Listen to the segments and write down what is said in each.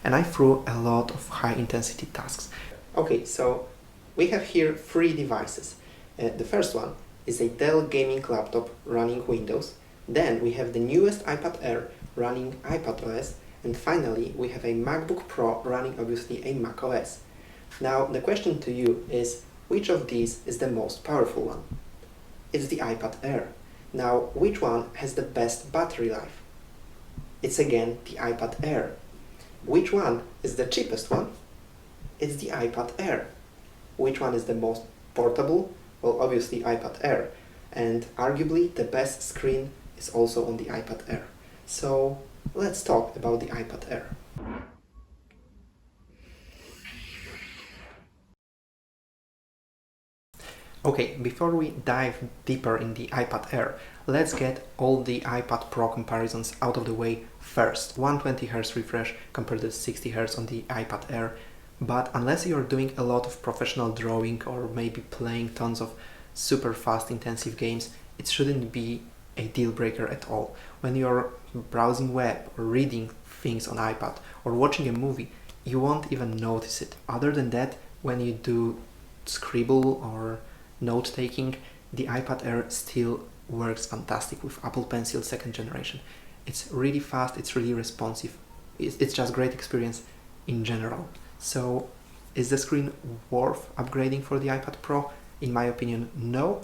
and I threw a lot of high-intensity tasks. Okay, so we have here three devices. The first one is a Dell gaming laptop running Windows. Then we have the newest iPad Air running iPadOS, and finally we have a MacBook Pro running obviously a macOS. Now the question to you is, which of these is the most powerful one? It's the iPad Air. Now which one has the best battery life? It's again the iPad Air. Which one is the cheapest one? It's the iPad Air. Which one is the most portable? Well, obviously iPad Air. And arguably the best screen is also on the iPad Air. So let's talk about the iPad Air. Okay, before we dive deeper in the iPad Air, let's get all the iPad Pro comparisons out of the way first. 120Hz refresh compared to 60Hz on the iPad Air. But unless you're doing a lot of professional drawing or maybe playing tons of super fast intensive games, it shouldn't be a deal breaker at all. When you're browsing web or reading things on iPad or watching a movie, you won't even notice it. Other than that, when you do scribble or note-taking, the iPad Air still works fantastic with Apple Pencil 2nd generation. It's really fast, it's really responsive. It's just great experience in general. So is the screen worth upgrading for the iPad Pro? In my opinion, no.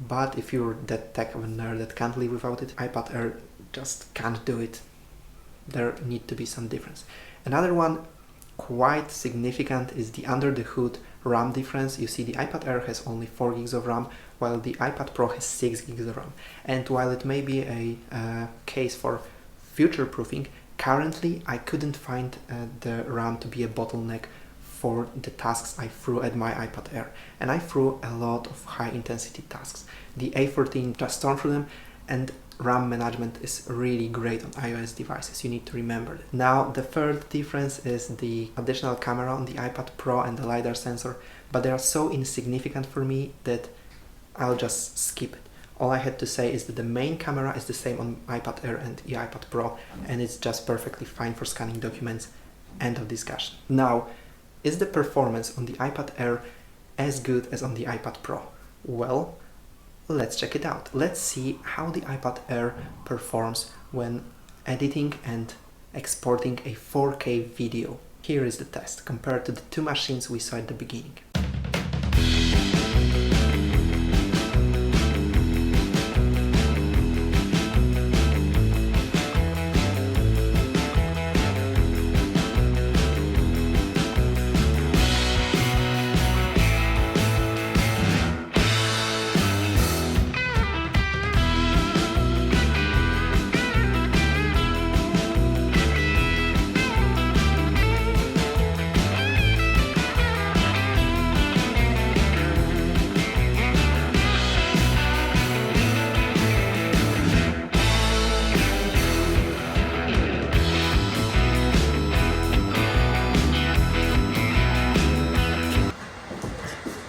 But if you're that tech of a nerd that can't live without it, iPad Air just can't do it. There need to be some difference. Another one quite significant is the under the hood RAM difference. You see the iPad Air has only 4 gigs of RAM while the iPad Pro has 6 gigs of RAM. And while it may be a case for future-proofing, currently I couldn't find the RAM to be a bottleneck for the tasks I threw at my iPad Air. And I threw a lot of high-intensity tasks. The A14 just stormed through them, and RAM management is really great on iOS devices. You need to remember that. Now the third difference is the additional camera on the iPad Pro and the LiDAR sensor, but they are so insignificant for me that I'll just skip it. All I had to say is that the main camera is the same on iPad Air and the iPad Pro, and it's just perfectly fine for scanning documents. End of discussion. Now, is the performance on the iPad Air as good as on the iPad Pro? Well, let's check it out. Let's see how the iPad Air performs when editing and exporting a 4K video. Here is the test compared to the two machines we saw at the beginning.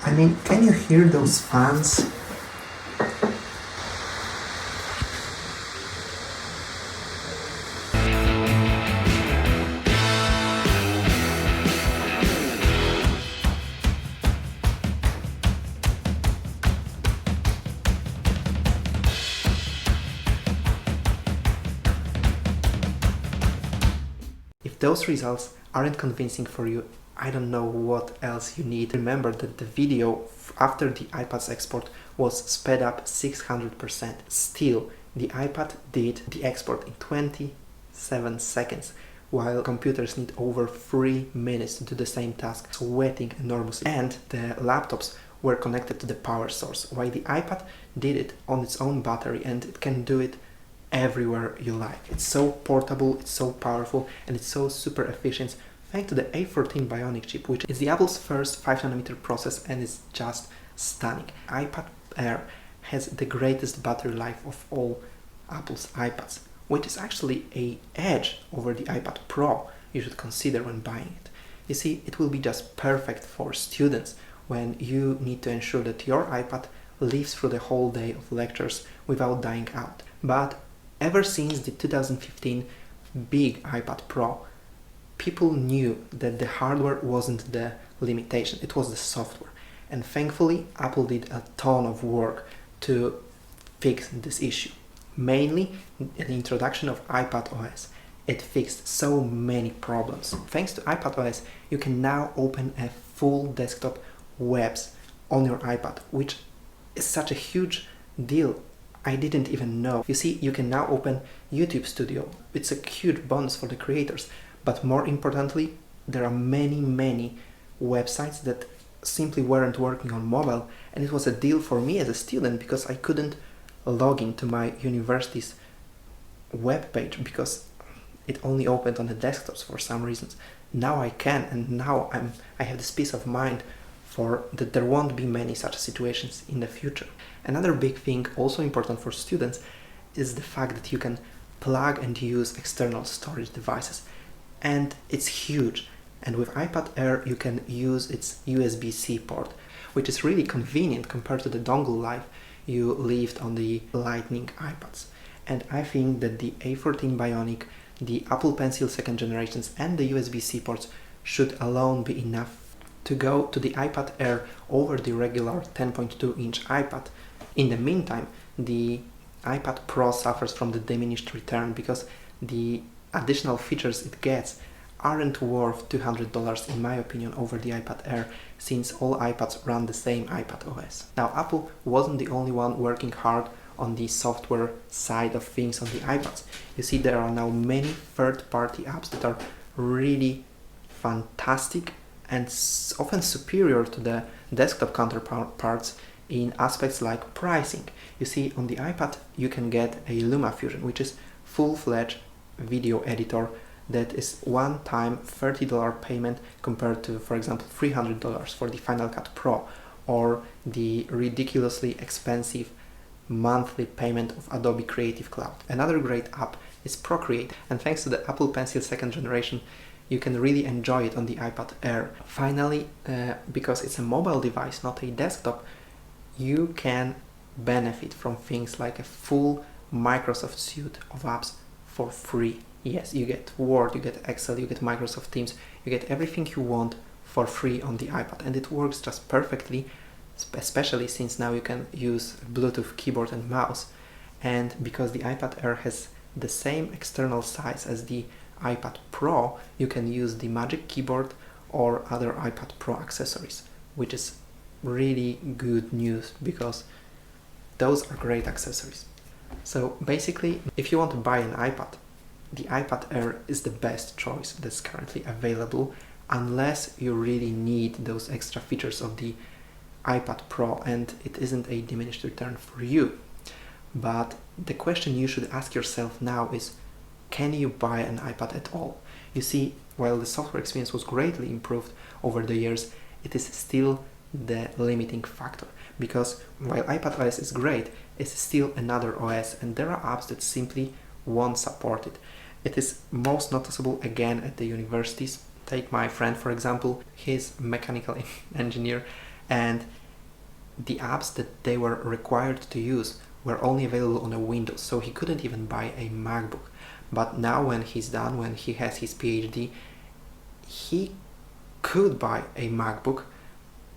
I mean, can you hear those fans? If those results aren't convincing for you, I don't know what else you need. Remember that the video after the iPad's export was sped up 600%. Still, the iPad did the export in 27 seconds, while computers need over 3 minutes to do the same task, sweating enormously. And the laptops were connected to the power source, while the iPad did it on its own battery, and it can do it everywhere you like. It's so portable, it's so powerful, and it's so super efficient thanks to the A14 Bionic chip, which is the Apple's first 5nm process, and it's just stunning. iPad Air has the greatest battery life of all Apple's iPads, which is actually an edge over the iPad Pro you should consider when buying it. You see, it will be just perfect for students when you need to ensure that your iPad lives through the whole day of lectures without dying out. But ever since the 2015 big iPad Pro, people knew that the hardware wasn't the limitation, it was the software. And thankfully, Apple did a ton of work to fix this issue. Mainly, the introduction of iPadOS. It fixed so many problems. Thanks to iPadOS, you can now open a full desktop webs on your iPad, which is such a huge deal. I didn't even know. You see, you can now open YouTube Studio. It's a huge bonus for the creators. But more importantly, there are many websites that simply weren't working on mobile, and it was a deal for me as a student because I couldn't log into my university's web page because it only opened on the desktops for some reasons. Now I can, and now I have this peace of mind for that there won't be many such situations in the future. Another big thing, also important for students, is the fact that you can plug and use external storage devices, and it's huge. And with iPad Air you can use its USB-C port, which is really convenient compared to the dongle life you lived on the Lightning iPads. And I think that the A14 Bionic, the Apple Pencil 2nd generations and the USB-C ports should alone be enough to go to the iPad Air over the regular 10.2-inch iPad. In the meantime, the iPad Pro suffers from the diminished return because the additional features it gets aren't worth $200 in my opinion over the iPad Air, since all iPads run the same iPadOS. Now, Apple wasn't the only one working hard on the software side of things on the iPads. You see, there are now many third-party apps that are really fantastic and often superior to the desktop counterparts in aspects like pricing. You see, on the iPad you can get a LumaFusion, which is full-fledged video editor that is one-time $30 payment compared to, for example, $300 for the Final Cut Pro, or the ridiculously expensive monthly payment of Adobe Creative Cloud. Another great app is Procreate, and thanks to the Apple Pencil 2nd generation, you can really enjoy it on the iPad Air. Finally, because it's a mobile device, not a desktop, you can benefit from things like a full Microsoft suite of apps for free. Yes, you get Word, you get Excel, you get Microsoft Teams, you get everything you want for free on the iPad, and it works just perfectly, especially since now you can use Bluetooth keyboard and mouse, and because the iPad Air has the same external size as the iPad Pro, you can use the Magic Keyboard or other iPad Pro accessories, which is really good news because those are great accessories. So basically, if you want to buy an iPad, the iPad Air is the best choice that's currently available, unless you really need those extra features of the iPad Pro and it isn't a diminished return for you. But the question you should ask yourself now is, can you buy an iPad at all? You see, while the software experience was greatly improved over the years, it is still the limiting factor, because while iPadOS is great, it's still another OS and there are apps that simply won't support it. It is most noticeable again at the universities. Take my friend, for example. He's a mechanical engineer, and the apps that they were required to use were only available on a Windows, so he couldn't even buy a MacBook. But now when he's done, when he has his PhD, he could buy a MacBook,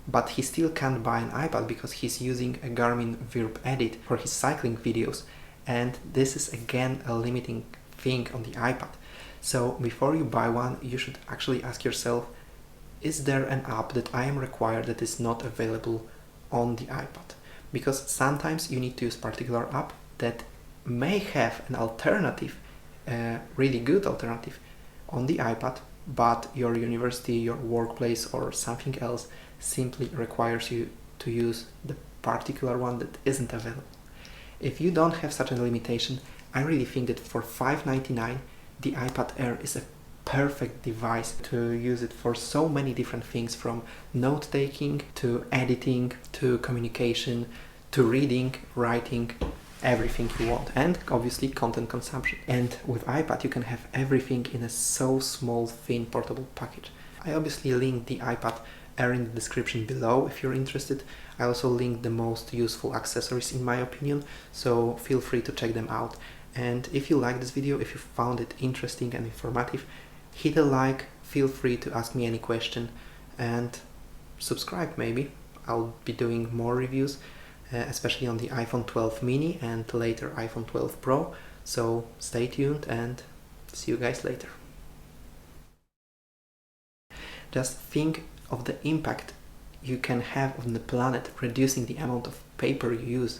but he still can't buy an iPad because he's using a Garmin Virb Edit for his cycling videos, and this is again a limiting thing on the iPad. So before you buy one, you should actually ask yourself, is there an app that I am required that is not available on the iPad? Because sometimes you need to use particular app that may have an alternative, a really good alternative on the iPad, but your university, your workplace or something else simply requires you to use the particular one that isn't available. If you don't have such a limitation, I really think that for $599 the iPad Air is a perfect device to use it for so many different things, from note-taking to editing to communication to reading, writing, everything you want, and obviously content consumption. And with iPad you can have everything in a so small, thin, portable package. I obviously link the iPad Air in the description below if you're interested. I also link the most useful accessories in my opinion, so feel free to check them out. And if you like this video, if you found it interesting and informative, hit a like, feel free to ask me any question and subscribe maybe. I'll be doing more reviews, especially on the iPhone 12 mini and later iPhone 12 Pro. So stay tuned and see you guys later. Just think of the impact you can have on the planet reducing the amount of paper you use.